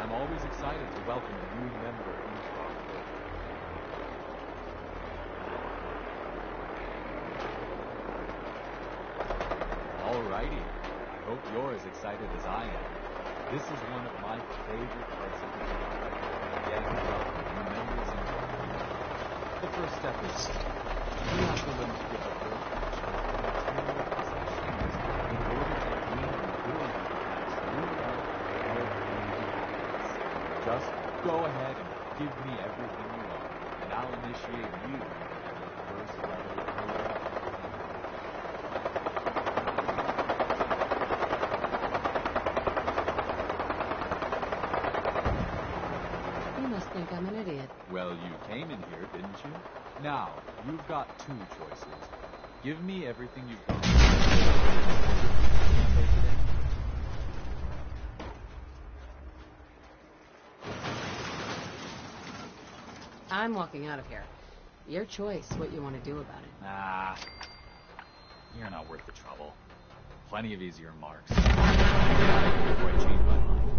I'm always excited to welcome a new member into our group. Alrighty, I hope you're as excited as I am. This is one of my favorite parts of the game. Getting to welcome new members into our group. The first step is you have to learn to give up your affections and material possessions in order to gain the ability to pass throughout your crazy habits. Just go ahead and give me everything you own, and I'll initiate you at the first level of your life. You must think I'm an idiot. Well, you came in here, didn't you? Now, you've got two choices. Give me everything you've got. Take it in. I'm walking out of here. Your choice what you want to do about it. Ah, you're not worth the trouble. Plenty of easier marks. Before I change my mind.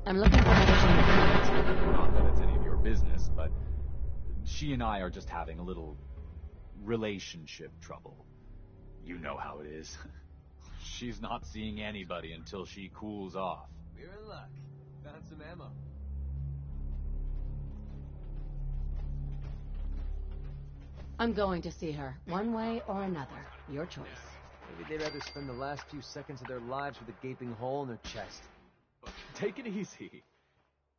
I'm looking for Emma. Not that it's any of your business, but she and I are just having a little relationship trouble. You know how it is. She's not seeing anybody until she cools off. We're in luck. Found some ammo. I'm going to see her, one way or another. Your choice. Maybe they'd rather spend the last few seconds of their lives with a gaping hole in their chest. Take it easy.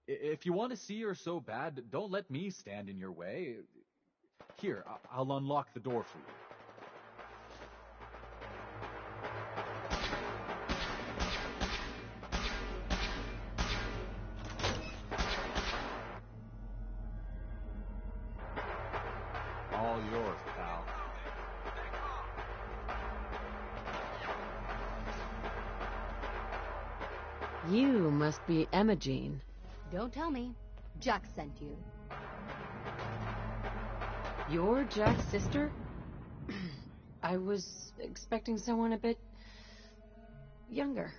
If you want to see her so bad, don't let me stand in your way. Here, I'll unlock the door for you. All yours, pal. You must be Emma Jean. Don't tell me. Jack sent you. You're Jack's sister? I was expecting someone a bit younger.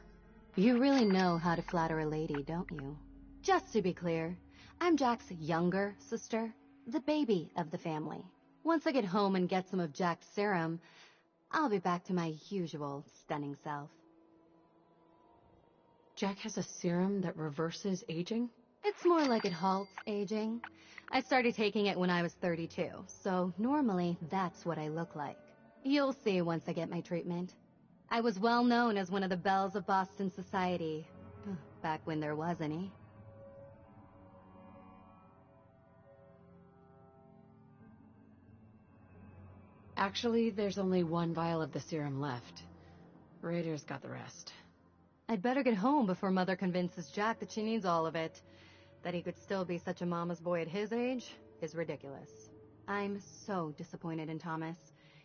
You really know how to flatter a lady, don't you? Just to be clear, I'm Jack's younger sister, the baby of the family. Once I get home and get some of Jack's serum, I'll be back to my usual stunning self. Jack has a serum that reverses aging? It's more like it halts aging. I started taking it when I was 32, so normally that's what I look like. You'll see once I get my treatment. I was well known as one of the belles of Boston society, back when there was any. Actually, there's only one vial of the serum left. Raiders got the rest. I'd better get home before Mother convinces Jack that she needs all of it. That he could still be such a mama's boy at his age is ridiculous. I'm so disappointed in Thomas.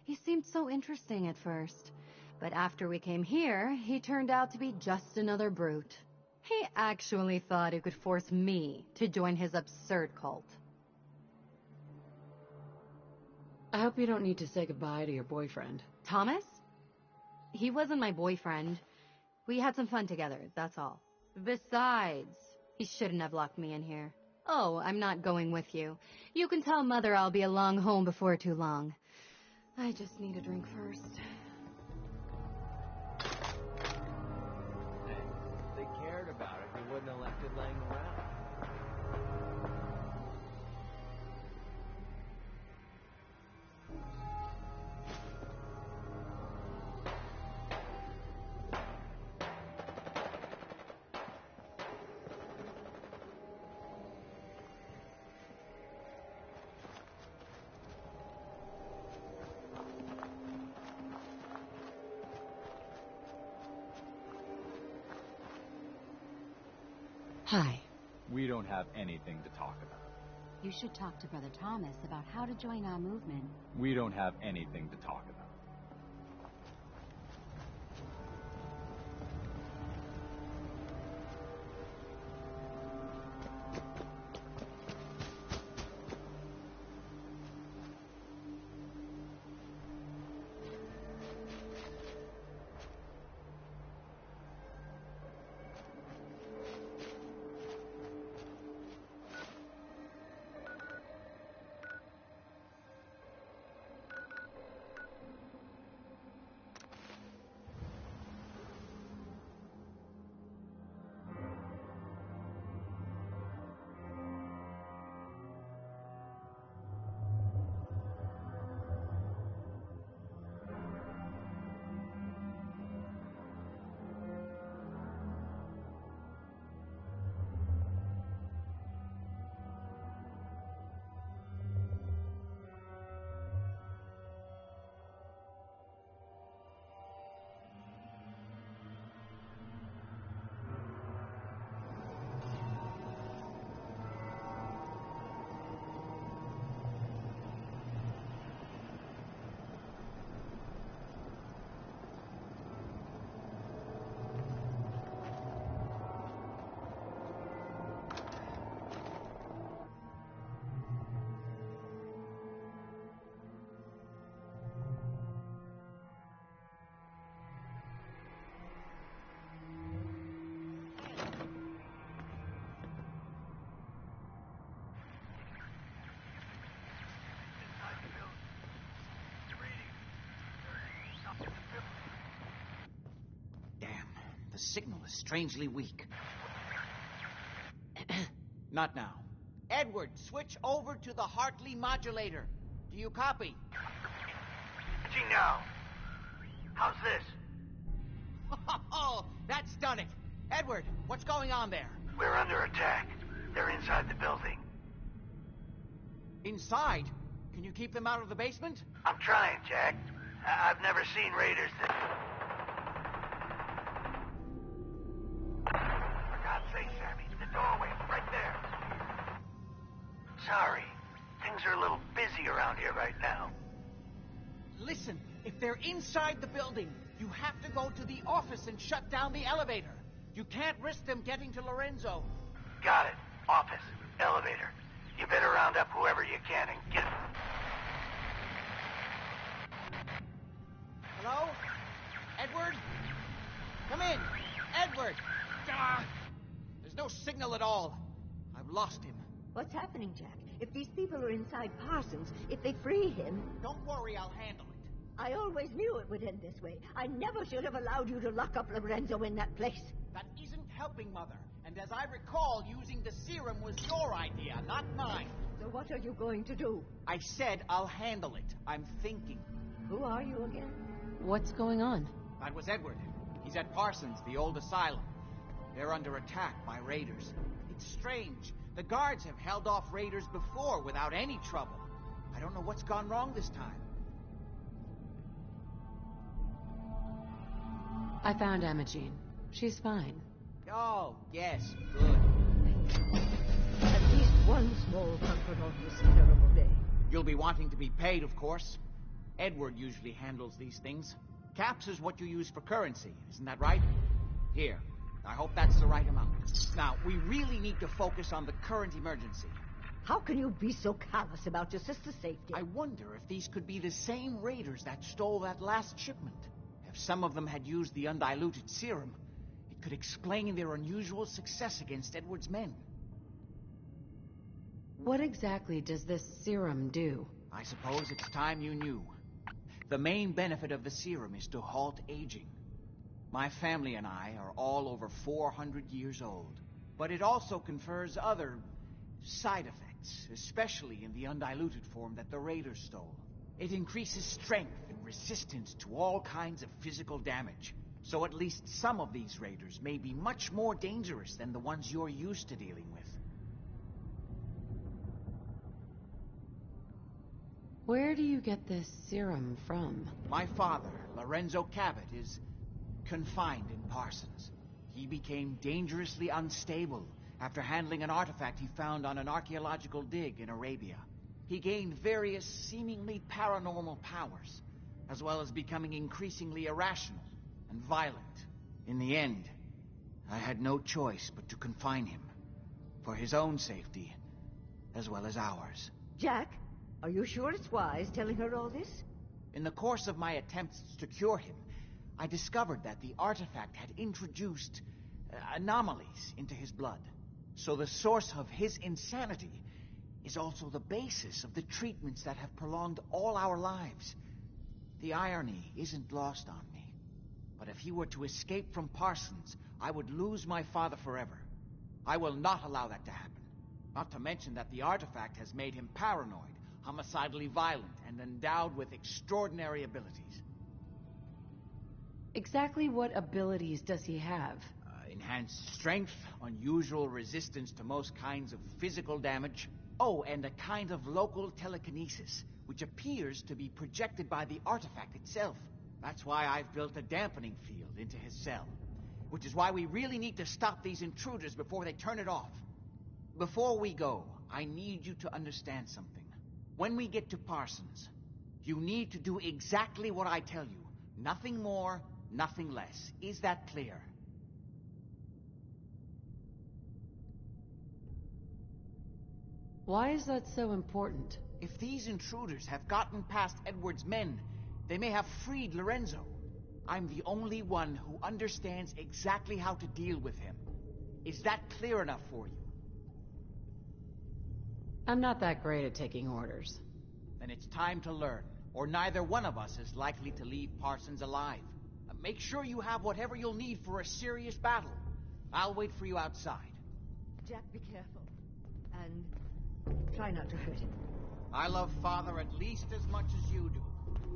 He seemed so interesting at first. But after we came here, he turned out to be just another brute. He actually thought he could force me to join his absurd cult. I hope you don't need to say goodbye to your boyfriend. Thomas? He wasn't my boyfriend. We had some fun together, that's all. Besides, he shouldn't have locked me in here. Oh, I'm not going with you. You can tell Mother I'll be along home before too long. I just need a drink first. Hey, if they cared about it, they wouldn't have left it laying around. Hi. We don't have anything to talk about. You should talk to Brother Thomas about how to join our movement. We don't have anything to talk about. signal is strangely weak. Not now. Edward, switch over to the Hartley modulator. Do you copy? Switching now. How's this? Oh, that's done it. Edward, what's going on there? We're under attack. They're inside the building. Inside? Can you keep them out of the basement? I'm trying, Jack. I've never seen raiders that... For God's sake, Sammy, the doorway, right there. Sorry. Things are a little busy around here right now. Listen, if they're inside the building, you have to go to the office and shut down the elevator. You can't risk them getting to Lorenzo. Got it. Office. Elevator. You better round up whoever you can and get... Hello? Edward? Come in. Edward! Ah, there's no signal at all. I've lost him. What's happening, Jack? If these people are inside Parsons, if they free him... Don't worry, I'll handle it. I always knew it would end this way. I never should have allowed you to lock up Lorenzo in that place. That isn't helping, Mother. And as I recall, using the serum was your idea, not mine. So what are you going to do? I said I'll handle it. I'm thinking. Who are you again? What's going on? That was Edward. He's at Parsons, the old asylum. They're under attack by raiders. It's strange. The guards have held off raiders before without any trouble. I don't know what's gone wrong this time. I found Imogene. She's fine. Oh, yes, good. At least one small comfort on this terrible day. You'll be wanting to be paid, of course. Edward usually handles these things. Caps is what you use for currency, isn't that right? Here, I hope that's the right amount. Now, we really need to focus on the current emergency. How can you be so callous about your sister's safety? I wonder if these could be the same raiders that stole that last shipment. If some of them had used the undiluted serum, it could explain their unusual success against Edward's men. What exactly does this serum do? I suppose it's time you knew. The main benefit of the serum is to halt aging. My family and I are all over 400 years old. But it also confers other side effects, especially in the undiluted form that the raiders stole. It increases strength and resistance to all kinds of physical damage. So at least some of these raiders may be much more dangerous than the ones you're used to dealing with. Where do you get this serum from? My father, Lorenzo Cabot, is confined in Parsons. He became dangerously unstable after handling an artifact he found on an archaeological dig in Arabia. He gained various seemingly paranormal powers, as well as becoming increasingly irrational and violent. In the end, I had no choice but to confine him, for his own safety, as well as ours. Jack, are you sure it's wise telling her all this? In the course of my attempts to cure him, I discovered that the artifact had introduced anomalies into his blood. So the source of his insanity is also the basis of the treatments that have prolonged all our lives. The irony isn't lost on me. But if he were to escape from Parsons, I would lose my father forever. I will not allow that to happen. Not to mention that the artifact has made him paranoid, homicidally violent, and endowed with extraordinary abilities. Exactly what abilities does he have? Enhanced strength, unusual resistance to most kinds of physical damage. Oh, and a kind of local telekinesis, which appears to be projected by the artifact itself. That's why I've built a dampening field into his cell. Which is why we really need to stop these intruders before they turn it off. Before we go, I need you to understand something. When we get to Parsons, you need to do exactly what I tell you. Nothing more, nothing less. Is that clear? Why is that so important? If these intruders have gotten past Edward's men, they may have freed Lorenzo. I'm the only one who understands exactly how to deal with him. Is that clear enough for you? I'm not that great at taking orders. Then it's time to learn, or neither one of us is likely to leave Parsons alive. Make sure you have whatever you'll need for a serious battle. I'll wait for you outside. Jack, be careful. And try not to hurt him. I love Father at least as much as you do.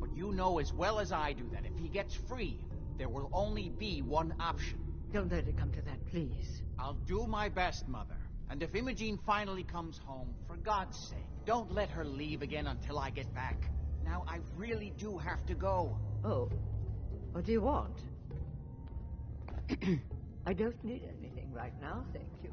But you know as well as I do that if he gets free, there will only be one option. Don't let it come to that, please. I'll do my best, Mother. And if Imogene finally comes home, for God's sake, don't let her leave again until I get back. Now, I really do have to go. Oh, what do you want? I don't need anything right now, thank you.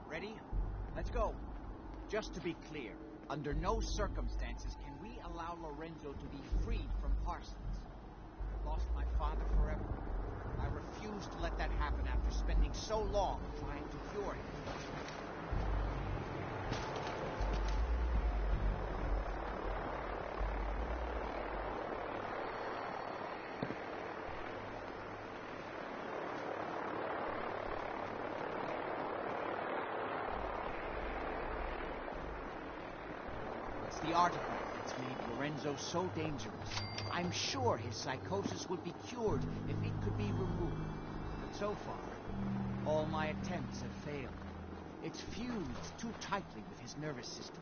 Ready? Let's go. Just to be clear, under no circumstances can we allow Lorenzo to be freed from Parsons. I lost my father forever. I refuse to let that happen after spending so long trying to cure him. The artifact that's made Lorenzo so dangerous. I'm sure his psychosis would be cured if it could be removed. But so far, all my attempts have failed. It's fused too tightly with his nervous system.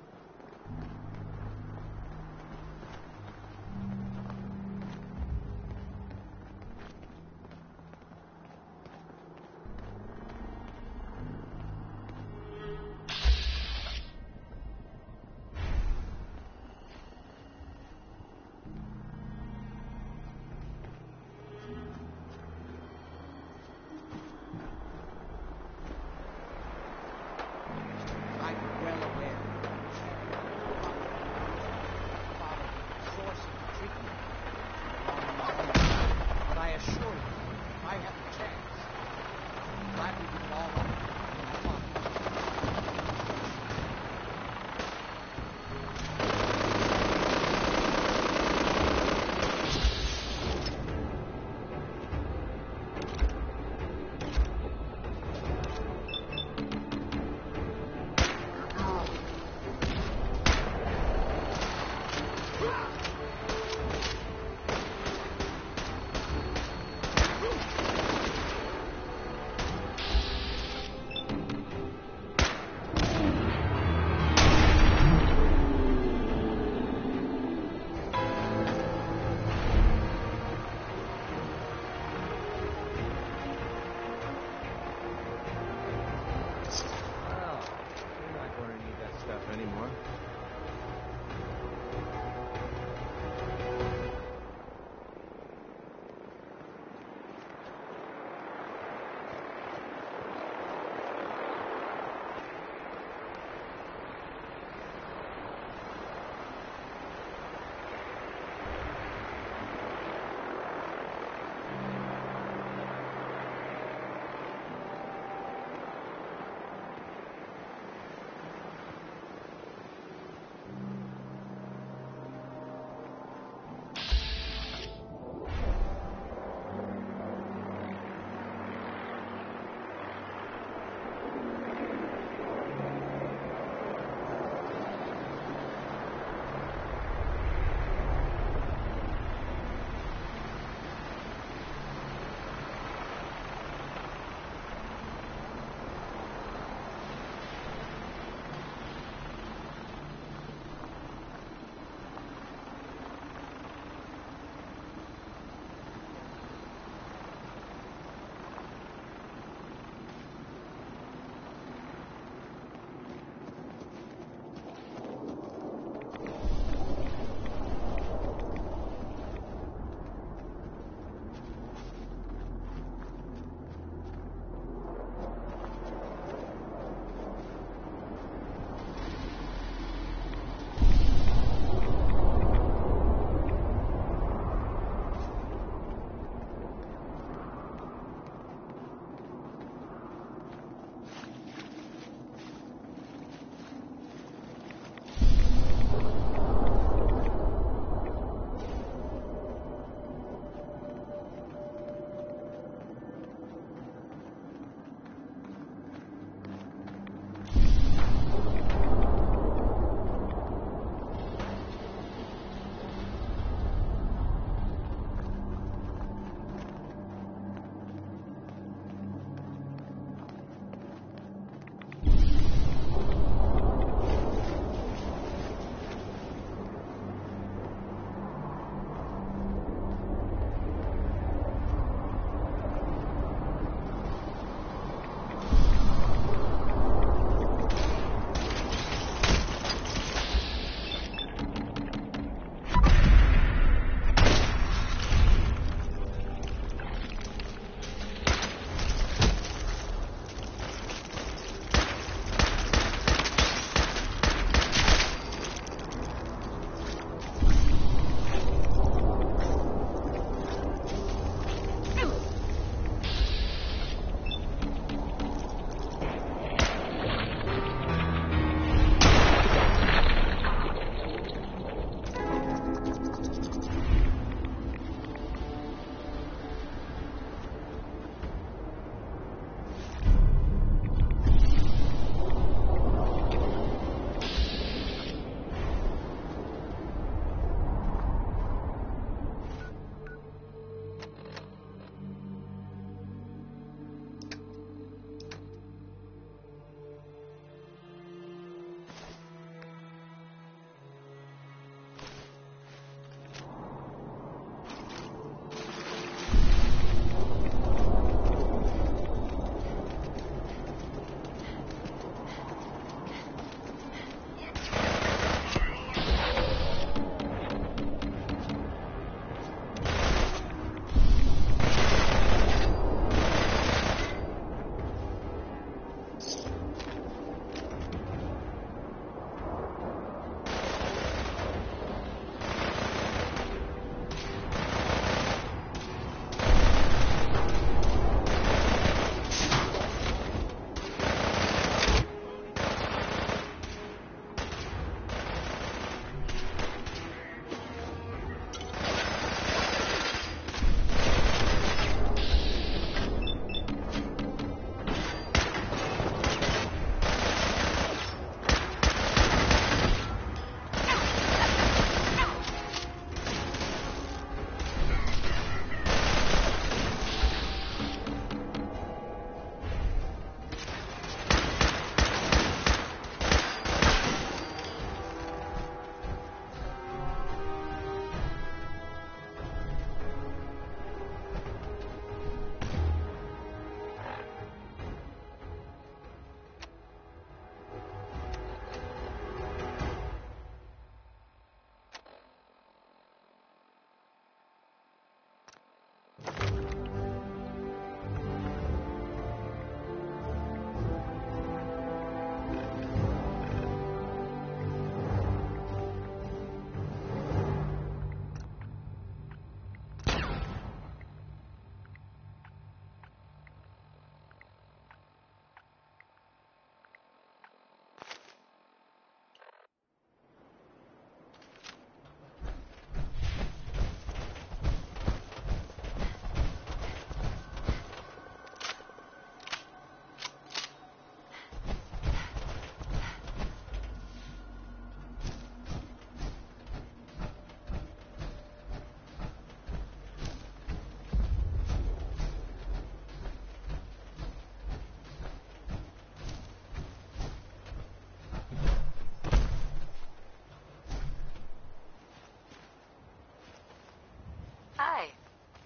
I'm well aware.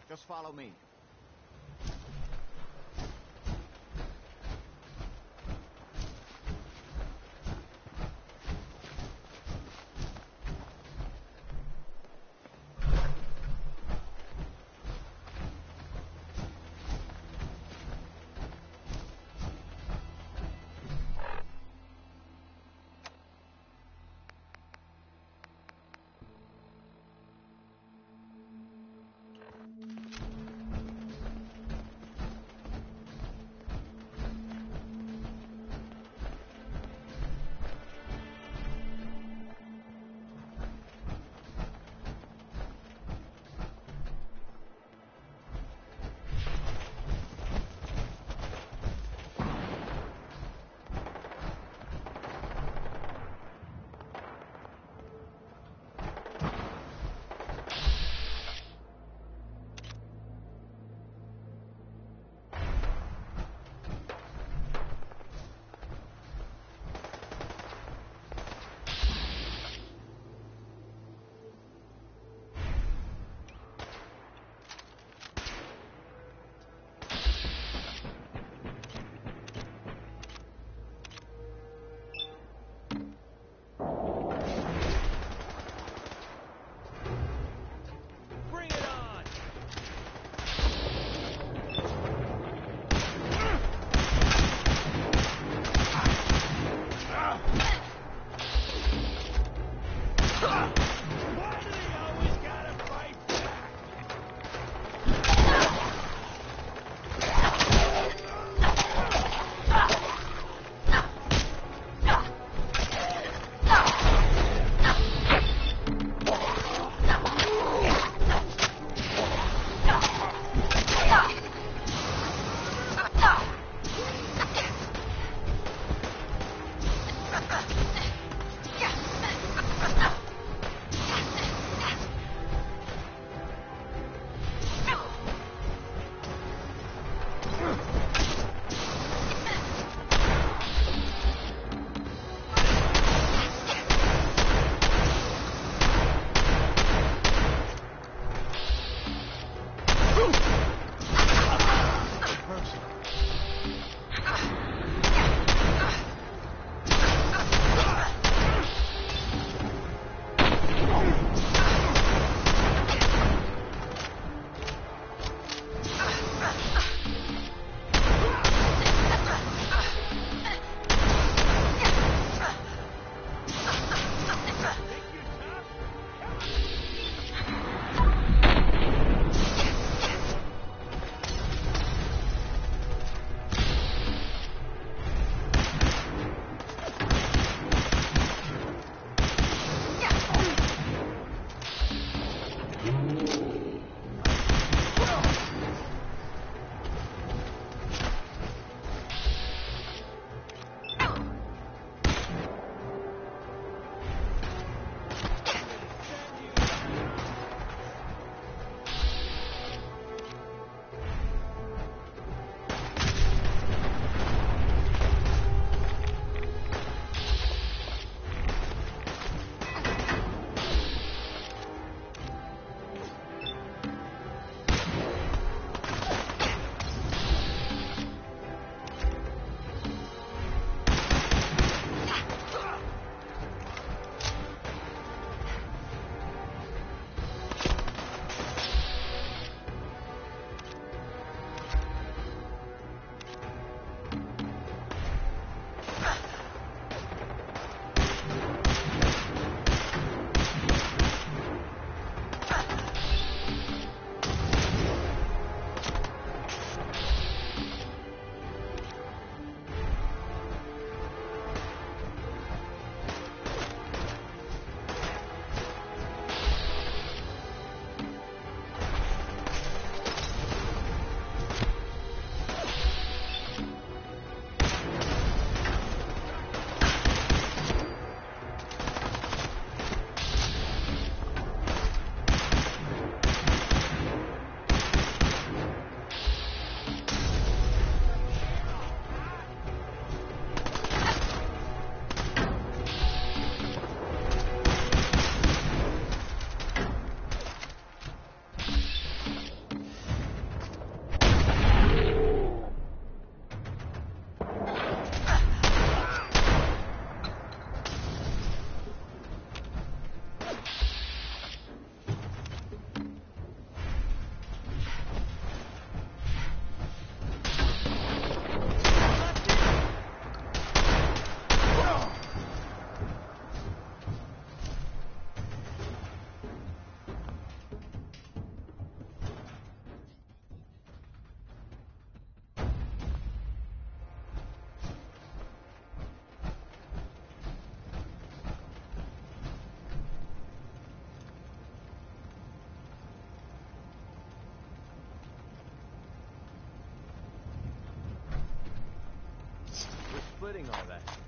Just follow me.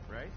right?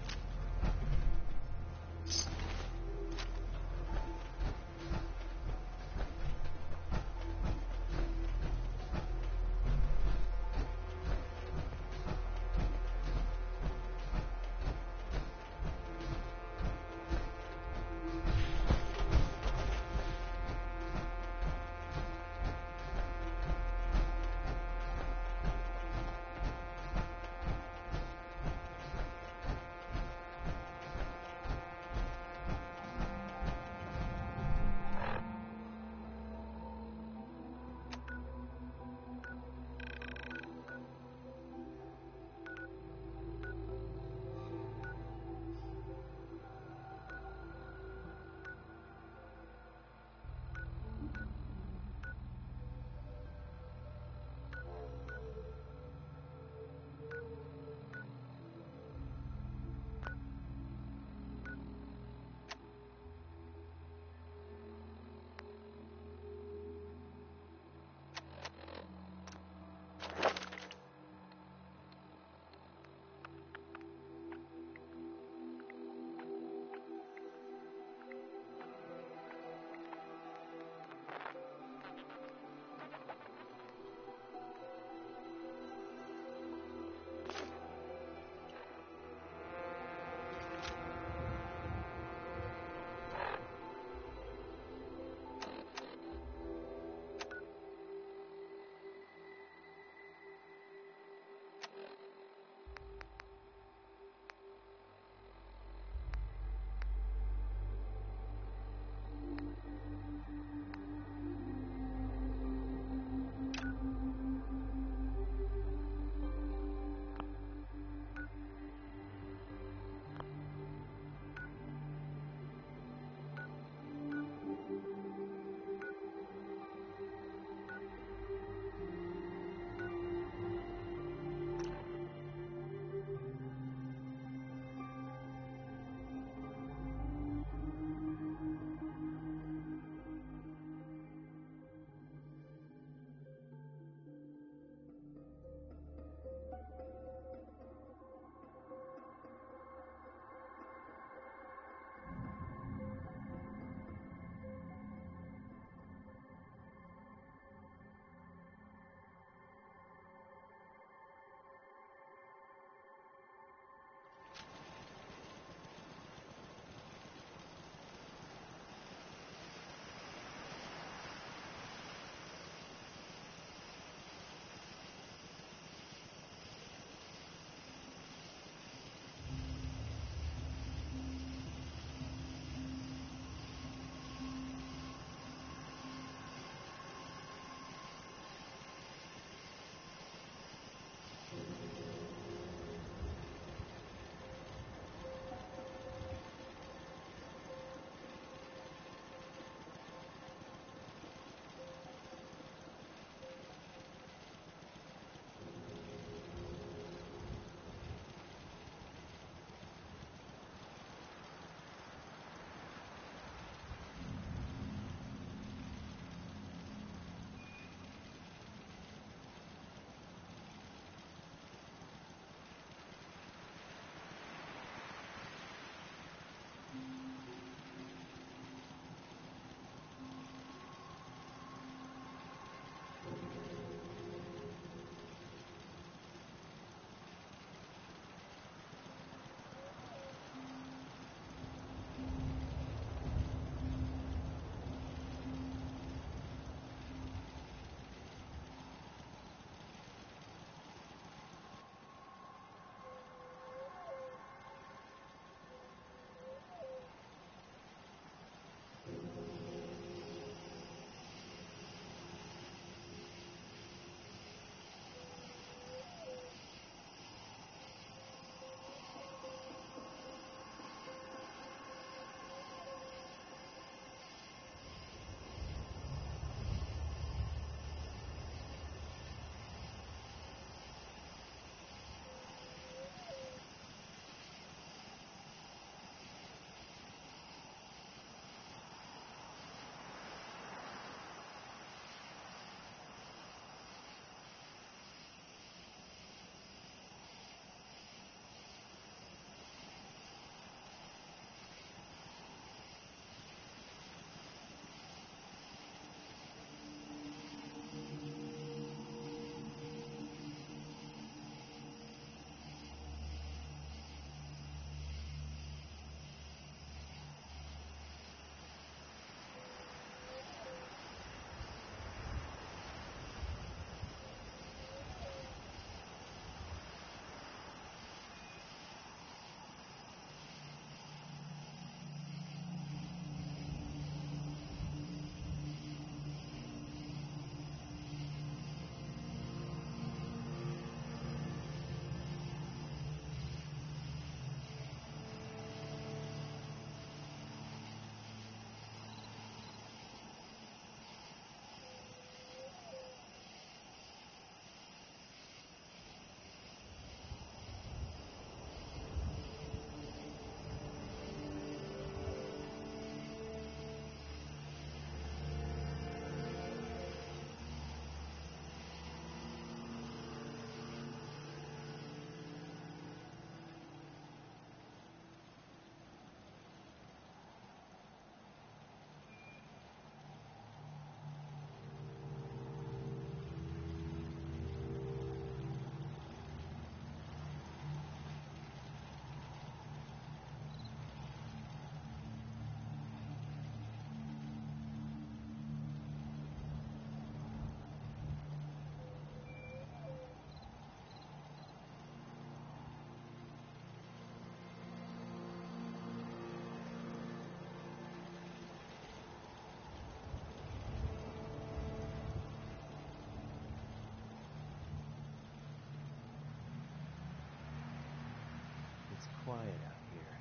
quiet out here.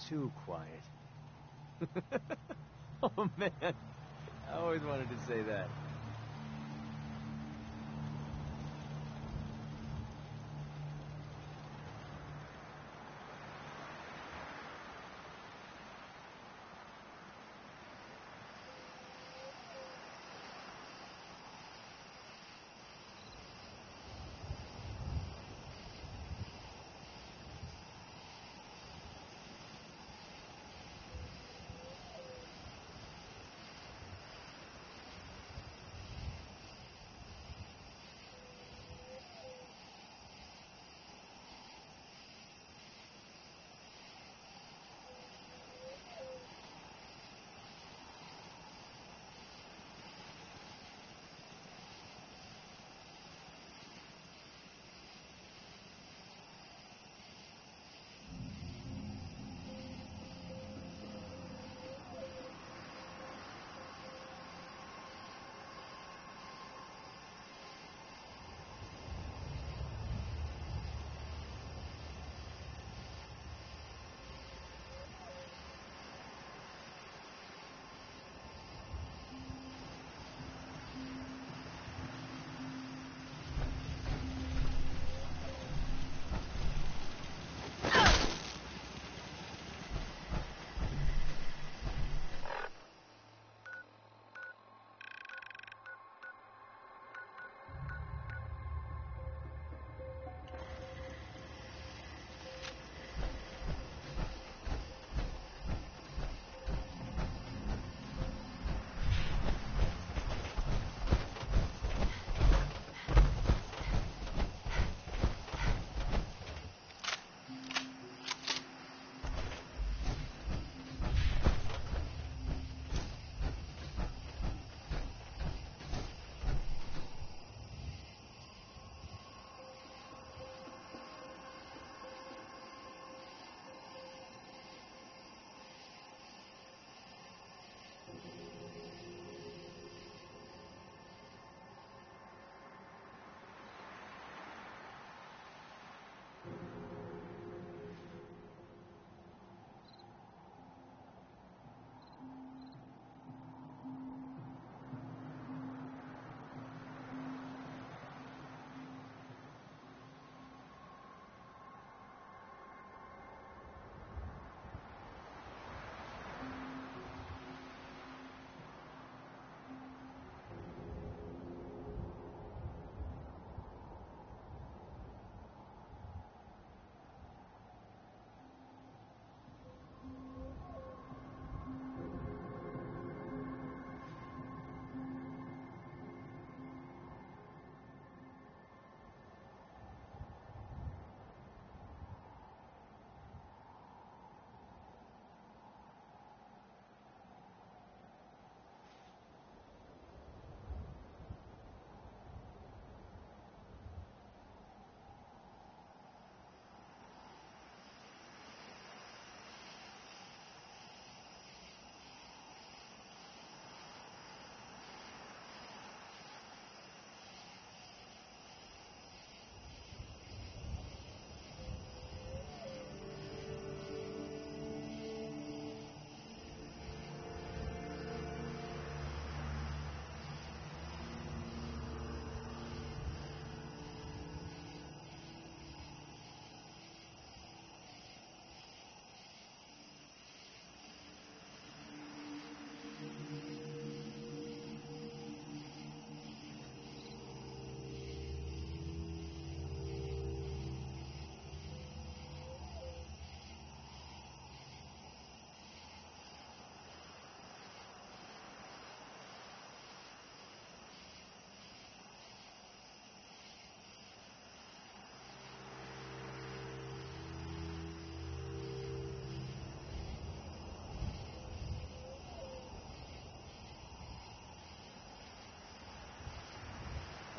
Too quiet. Oh man, I always wanted to say that.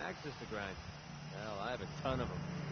Access to grind. Well, I have a ton of them.